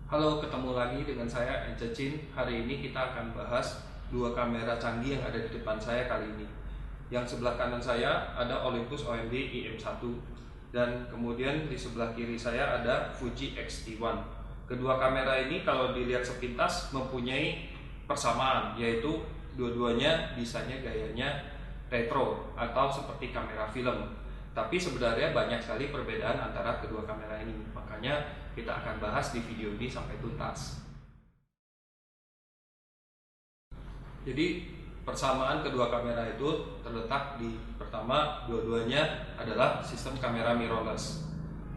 Halo, ketemu lagi dengan saya Ence Chin. Hari ini kita akan bahas dua kamera canggih yang ada di depan saya kali ini. Yang sebelah kanan saya ada Olympus OMD IM1 dan kemudian di sebelah kiri saya ada Fuji X-T1. Kedua kamera ini kalau dilihat sepintas mempunyai persamaan, yaitu dua-duanya desainnya gayanya retro atau seperti kamera film. Tapi sebenarnya banyak sekali perbedaan antara kedua kamera ini. Makanya kita akan bahas di video ini sampai tuntas. Jadi persamaan kedua kamera itu terletak di pertama, dua-duanya adalah sistem kamera mirrorless.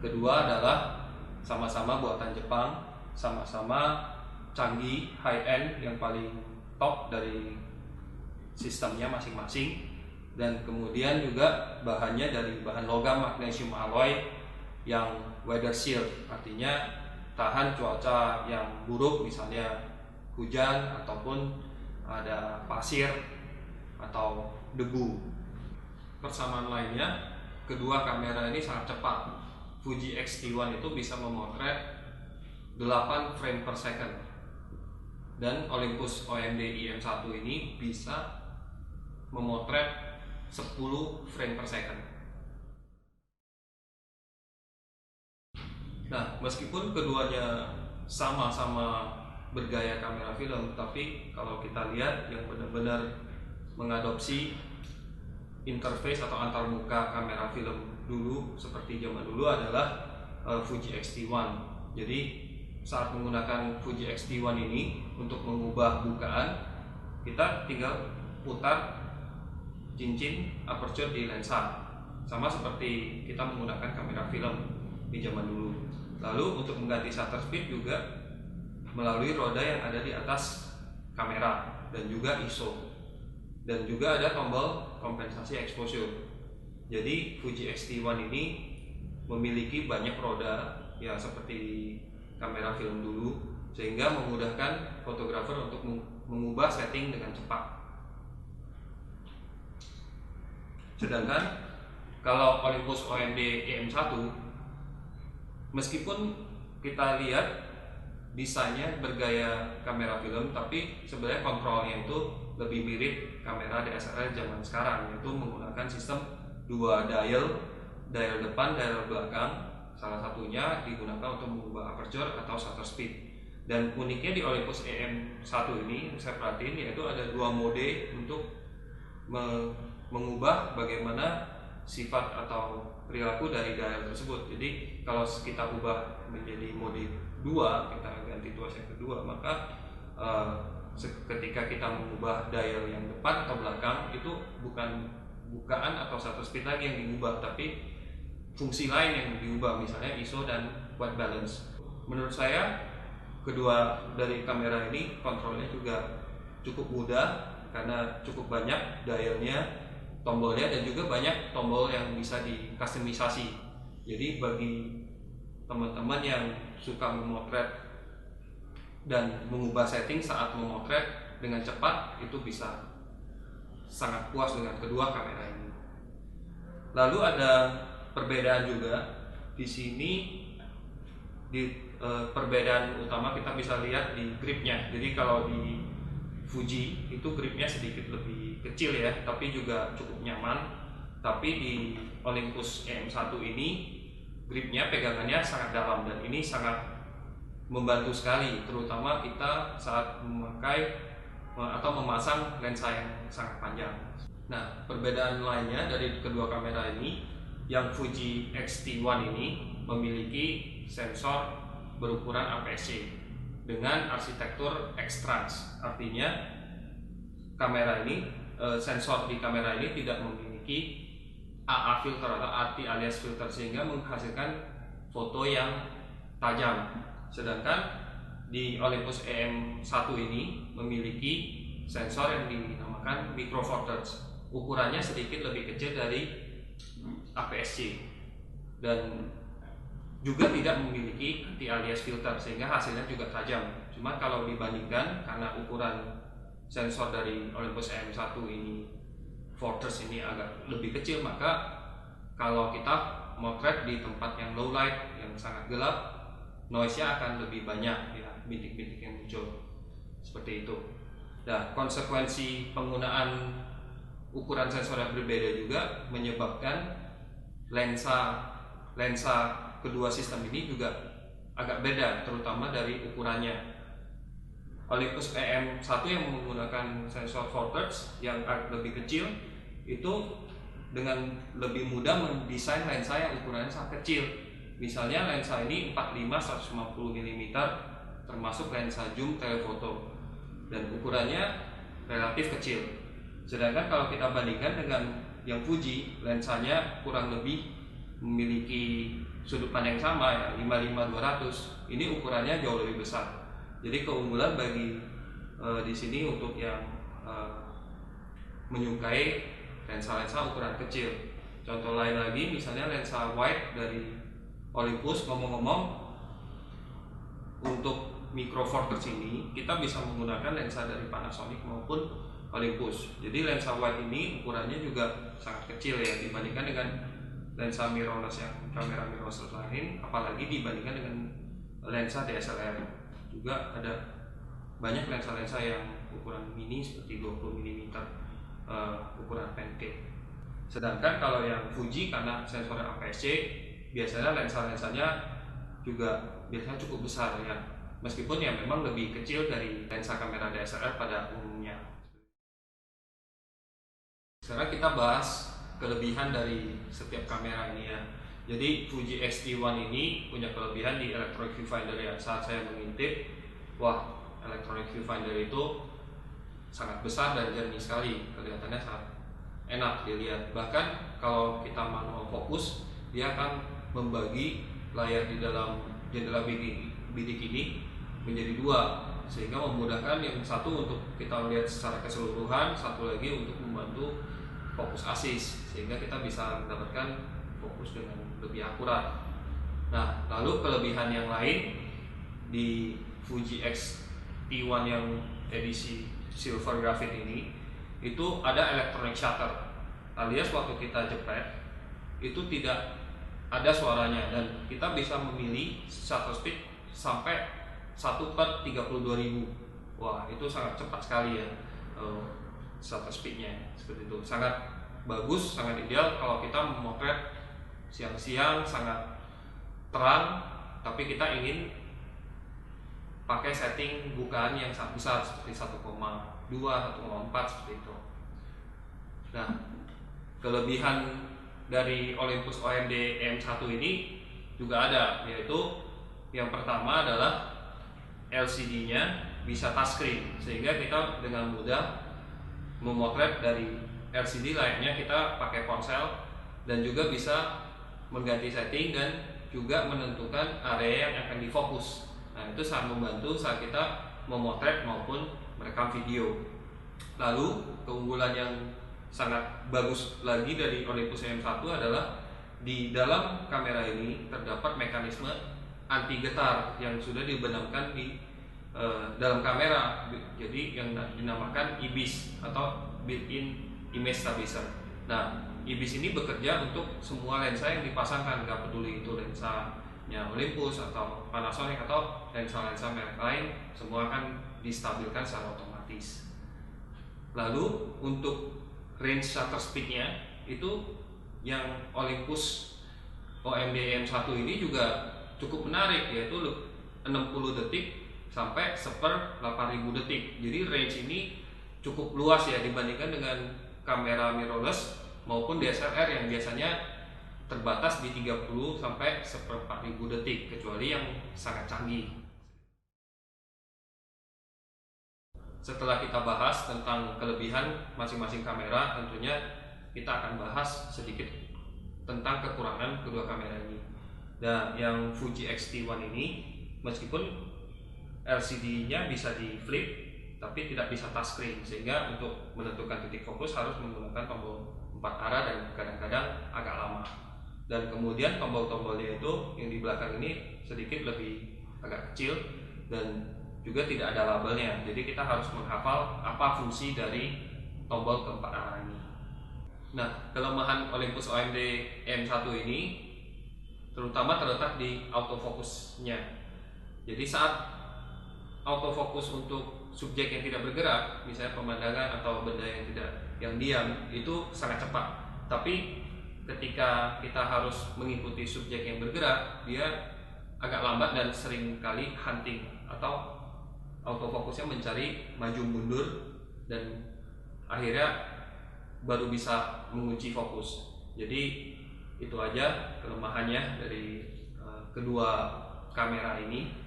Kedua adalah sama-sama buatan Jepang, sama-sama canggih, high end yang paling top dari sistemnya masing-masing. Dan kemudian juga bahannya dari bahan logam magnesium alloy yang weather shield, artinya tahan cuaca yang buruk, misalnya hujan ataupun ada pasir atau debu. Persamaan lainnya, kedua kamera ini sangat cepat. Fuji X-T1 itu bisa memotret 8 frame per second dan Olympus OMD IM1 ini bisa memotret 10 frame per second. Nah, meskipun keduanya sama-sama bergaya kamera film, tapi kalau kita lihat yang benar-benar mengadopsi interface atau antarmuka kamera film dulu seperti zaman dulu adalah Fuji X-T1. Jadi saat menggunakan Fuji X-T1 ini untuk mengubah bukaan, kita tinggal putar cincin aperture di lensa, sama seperti kita menggunakan kamera film di zaman dulu. Lalu untuk mengganti shutter speed juga melalui roda yang ada di atas kamera dan juga ISO, dan juga ada tombol kompensasi exposure. Jadi Fuji X-T1 ini memiliki banyak roda ya seperti kamera film dulu, sehingga memudahkan fotografer untuk mengubah setting dengan cepat. Sedangkan kalau Olympus OMD IM1, meskipun kita lihat desainnya bergaya kamera film, tapi sebenarnya kontrolnya itu lebih mirip kamera DSLR zaman sekarang, yaitu menggunakan sistem dua dial depan, dial belakang. Salah satunya digunakan untuk mengubah aperture atau shutter speed. Dan uniknya di Olympus IM1 ini saya perhatiin, yaitu ada dua mode untuk mengubah bagaimana sifat atau perilaku dari dial tersebut. Jadi kalau kita ubah menjadi mode 2, kita ganti tuas yang kedua, maka ketika kita mengubah dial yang depan atau belakang, itu bukan bukaan atau shutter speed lagi yang diubah, tapi fungsi lain yang diubah, misalnya ISO dan white balance. Menurut saya kedua dari kamera ini kontrolnya juga cukup mudah karena cukup banyak dialnya, tombolnya, dan juga banyak tombol yang bisa dikustomisasi. Jadi bagi teman-teman yang suka memotret dan mengubah setting saat memotret dengan cepat, itu bisa sangat puas dengan kedua kamera ini. Lalu ada perbedaan juga di sini. Perbedaan utama kita bisa lihat di gripnya. Jadi kalau di Fuji itu gripnya sedikit lebih kecil ya, tapi juga cukup nyaman. Tapi di Olympus EM1 ini gripnya, pegangannya sangat dalam, dan ini sangat membantu sekali, terutama kita saat memakai atau memasang lensa yang sangat panjang. Nah, perbedaan lainnya dari kedua kamera ini, yang Fuji X-T1 ini memiliki sensor berukuran APS-C dengan arsitektur X-Trans. Artinya kamera ini, sensor di kamera ini tidak memiliki AA filter atau ARTI alias filter, sehingga menghasilkan foto yang tajam. Sedangkan di Olympus EM1 ini memiliki sensor yang dinamakan Micro Four Thirds. Ukurannya sedikit lebih kecil dari APS-C dan juga tidak memiliki anti alias filter, sehingga hasilnya juga tajam. Cuma kalau dibandingkan, karena ukuran sensor dari Olympus EM1 ini, Four Thirds ini agak lebih kecil, maka kalau kita motret di tempat yang low light, yang sangat gelap, noise-nya akan lebih banyak ya, bintik-bintik yang muncul seperti itu. Nah, konsekuensi penggunaan ukuran sensor yang berbeda juga menyebabkan lensa kedua sistem ini juga agak beda, terutama dari ukurannya. Olympus EM1 yang menggunakan sensor 4 yang lebih kecil itu dengan lebih mudah mendesain lensa yang ukurannya sangat kecil. Misalnya lensa ini 45 150 mm termasuk lensa zoom telefoto dan ukurannya relatif kecil. Sedangkan kalau kita bandingkan dengan yang Fuji, lensanya kurang lebih memiliki sudut pandang sama ya, 55-200. Ini ukurannya jauh lebih besar. Jadi keunggulan bagi di sini untuk yang menyukai lensa-lensa ukuran kecil. Contoh lain lagi misalnya lensa wide dari Olympus. Ngomong-ngomong, untuk micro four thirds ini kita bisa menggunakan lensa dari Panasonic maupun Olympus. Jadi lensa wide ini ukurannya juga sangat kecil ya dibandingkan dengan lensa mirrorless yang kamera mirrorless lain, apalagi dibandingkan dengan lensa DSLR. Juga ada banyak lensa-lensa yang ukuran mini seperti 20 mm ukuran pancake. Sedangkan kalau yang Fuji karena sensornya APS-C, biasanya lensa-lensanya juga biasanya cukup besar ya, meskipun ya memang lebih kecil dari lensa kamera DSLR pada umumnya. Sekarang kita bahas kelebihan dari setiap kamera ini ya. Jadi Fuji X-T1 ini punya kelebihan di electronic viewfinder ya. Saat saya mengintip, wah, electronic viewfinder itu sangat besar dan jernih sekali, kelihatannya sangat enak dilihat. Bahkan kalau kita manual fokus, dia akan membagi layar di dalam jendela bidik ini menjadi dua, sehingga memudahkan yang satu untuk kita lihat secara keseluruhan, satu lagi untuk membantu fokus asis, sehingga kita bisa mendapatkan fokus dengan lebih akurat. Nah, lalu kelebihan yang lain di Fuji X-T1 yang edisi silver graphite ini, itu ada electronic shutter, alias waktu kita jepret itu tidak ada suaranya dan kita bisa memilih shutter speed sampai 1/32.000. Wah, itu sangat cepat sekali ya shutter speednya, seperti itu. Sangat bagus, sangat ideal kalau kita memotret siang-siang sangat terang, tapi kita ingin pakai setting bukaan yang sangat besar seperti 1,2, 1,4 seperti itu. Nah, kelebihan dari Olympus OMD EM1 ini juga ada, yaitu yang pertama adalah LCD-nya bisa touchscreen, sehingga kita dengan mudah memotret dari LCD layaknya kita pakai ponsel, dan juga bisa mengganti setting dan juga menentukan area yang akan difokus. Nah, itu sangat membantu saat kita memotret maupun merekam video. Lalu keunggulan yang sangat bagus lagi dari Olympus EM1 adalah di dalam kamera ini terdapat mekanisme anti getar yang sudah dibenamkan di dalam kamera, jadi yang dinamakan IBIS atau built-in image stabilizer. Nah, IBIS ini bekerja untuk semua lensa yang dipasangkan, nggak peduli itu lensanya Olympus atau Panasonic atau lensa-lensa merek lain, semua akan distabilkan secara otomatis. Lalu untuk range shutter speednya itu yang Olympus OMD EM1 ini juga cukup menarik, yaitu 60 detik sampai 1/8000 detik. Jadi range ini cukup luas ya dibandingkan dengan kamera mirrorless maupun DSLR yang biasanya terbatas di 30 sampai 1/4000 detik, kecuali yang sangat canggih. Setelah kita bahas tentang kelebihan masing-masing kamera, tentunya kita akan bahas sedikit tentang kekurangan kedua kamera ini. Dan yang Fuji X-T1 ini, meskipun LCD-nya bisa di flip, tapi tidak bisa touchscreen, sehingga untuk menentukan titik fokus harus menggunakan tombol 4 arah dan kadang-kadang agak lama. Dan kemudian tombol-tombolnya itu yang di belakang ini sedikit lebih agak kecil dan juga tidak ada labelnya, jadi kita harus menghafal apa fungsi dari tombol keempat arah ini. Nah, kelemahan Olympus OMD EM1 ini terutama terletak di autofocusnya. Jadi saat autofocus untuk subjek yang tidak bergerak, misalnya pemandangan atau benda yang diam, itu sangat cepat. Tapi ketika kita harus mengikuti subjek yang bergerak, dia agak lambat dan seringkali hunting atau autofokusnya mencari maju mundur, dan akhirnya baru bisa mengunci fokus. Jadi itu aja kelemahannya dari kedua kamera ini.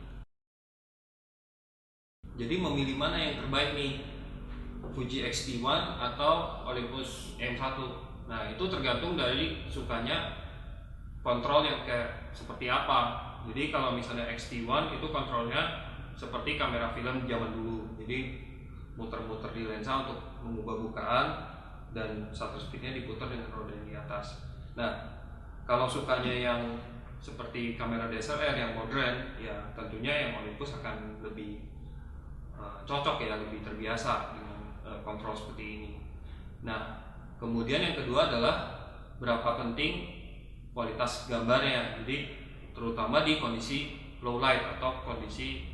Jadi memilih mana yang terbaik nih, Fuji X-T1 atau Olympus M1? Nah, itu tergantung dari sukanya kontrol yang kayak seperti apa. Jadi kalau misalnya X-T1 itu kontrolnya seperti kamera film zaman dulu. Jadi muter-muter di lensa untuk mengubah bukaan, dan shutter speednya diputar dengan roda yang di atas. Nah, kalau sukanya yang seperti kamera DSLR yang modern, ya tentunya yang Olympus akan lebih cocok ya, lebih terbiasa dengan kontrol seperti ini. Nah, kemudian yang kedua adalah berapa penting kualitas gambarnya. Jadi terutama di kondisi low light atau kondisi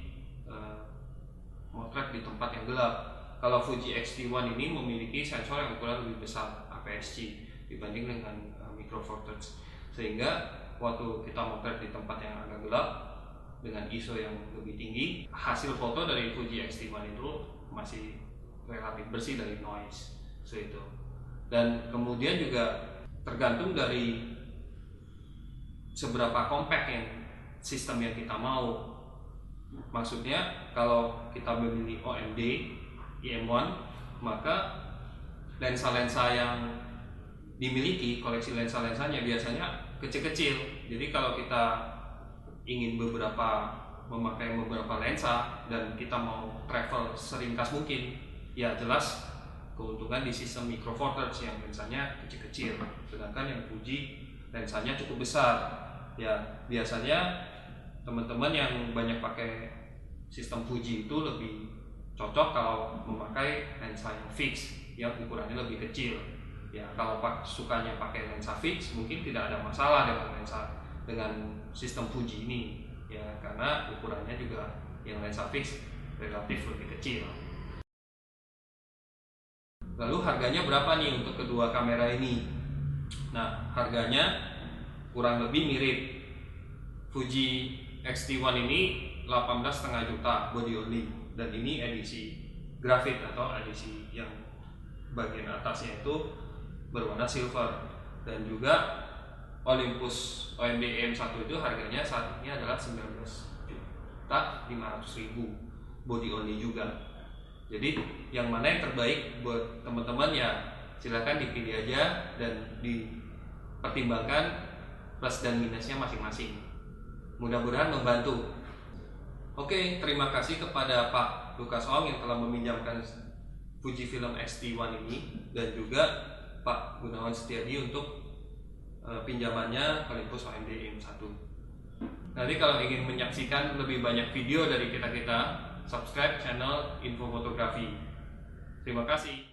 motret di tempat yang gelap. Kalau Fuji X-T1 ini memiliki sensor yang ukuran lebih besar, APS-C, dibanding dengan Micro Four Thirds, sehingga waktu kita motret di tempat yang agak gelap dengan ISO yang lebih tinggi, hasil foto dari Fuji X-T1 itu masih relatif bersih dari noise, itu. Dan kemudian juga tergantung dari seberapa compact yang sistem yang kita mau. Maksudnya kalau kita memilih OMD EM1, maka lensa-lensa yang dimiliki, koleksi lensa-lensanya biasanya kecil-kecil. Jadi kalau kita ingin memakai beberapa lensa dan kita mau travel seringkas mungkin, ya jelas keuntungan di sistem Micro Four Thirds yang lensanya kecil-kecil, sedangkan yang Fuji lensanya cukup besar. Ya biasanya teman-teman yang banyak pakai sistem Fuji itu lebih cocok kalau memakai lensa yang fix, yang ukurannya lebih kecil. Ya kalau sukanya pakai lensa fix, mungkin tidak ada masalah dengan sistem Fuji ini, ya karena ukurannya juga yang lensa fix relatif lebih kecil. Lalu harganya berapa nih untuk kedua kamera ini? Nah, harganya kurang lebih mirip. Fuji X-T1 ini 18,5 juta body only, dan ini edisi grafit atau edisi yang bagian atasnya itu berwarna silver. Dan juga Olympus OMD EM1 itu harganya saat ini adalah 19.500.000 body only juga. Jadi yang mana yang terbaik buat teman-teman, ya silakan dipilih aja dan dipertimbangkan plus dan minusnya masing-masing. Mudah-mudahan membantu. Oke, terima kasih kepada Pak Lukas Ong yang telah meminjamkan Fujifilm X-T1 ini, dan juga Pak Gunawan Setiadi untuk pinjamannya Olympus OMD EM1. Nanti kalau ingin menyaksikan lebih banyak video dari kita, subscribe channel Info Fotografi. Terima kasih.